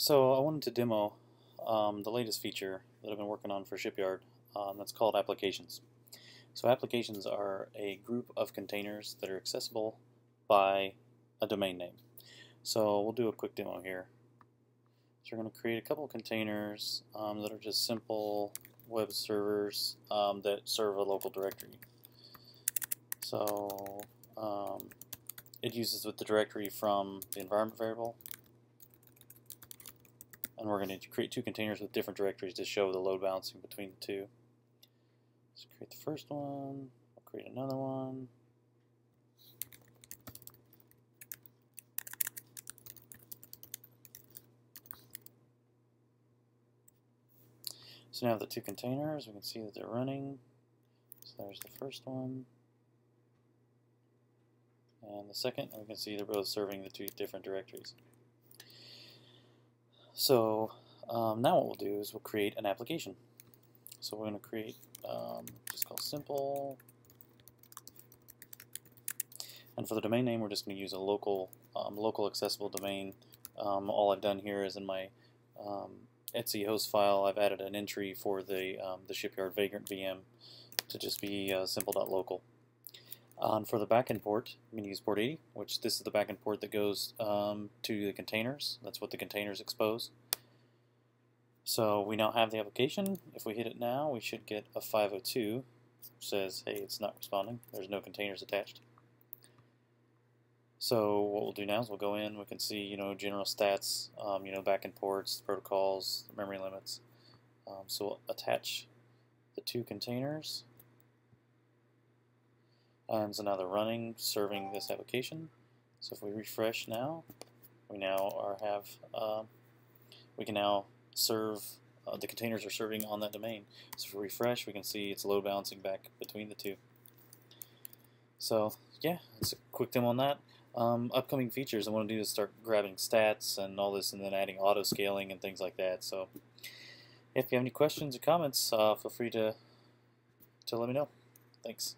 So I wanted to demo the latest feature that I've been working on for Shipyard that's called Applications. So applications are a group of containers that are accessible by a domain name. So we'll do a quick demo here. So we're going to create a couple of containers that are just simple web servers that serve a local directory. So it uses the directory from the environment variable. And we're going to create two containers with different directories to show the load balancing between the two. Let's create the first one, we'll create another one. So now the two containers, we can see that they're running. So there's the first one. And the second, and we can see they're both serving the two different directories. So now what we'll do is we'll create an application. So we're going to create just called simple, and for the domain name we're just going to use a local accessible domain. All I've done here is in my Etsy host file I've added an entry for the Shipyard Vagrant VM to just be simple.local. For the backend port, I'm going to use port 80, which this is the backend port that goes to the containers. That's what the containers expose. So we now have the application. If we hit it now, we should get a 502, which says, hey, it's not responding. There's no containers attached. So what we'll do now is we'll go in. We can see, general stats, backend ports, protocols, memory limits. So we'll attach the two containers. And so now they're running, serving this application. So if we refresh now, we now we can now serve, the containers are serving on that domain. So if we refresh, we can see it's load balancing back between the two. So yeah, it's a quick demo on that. Upcoming features I want to do is start grabbing stats and all this, and then adding auto scaling and things like that. So if you have any questions or comments, feel free to let me know. Thanks.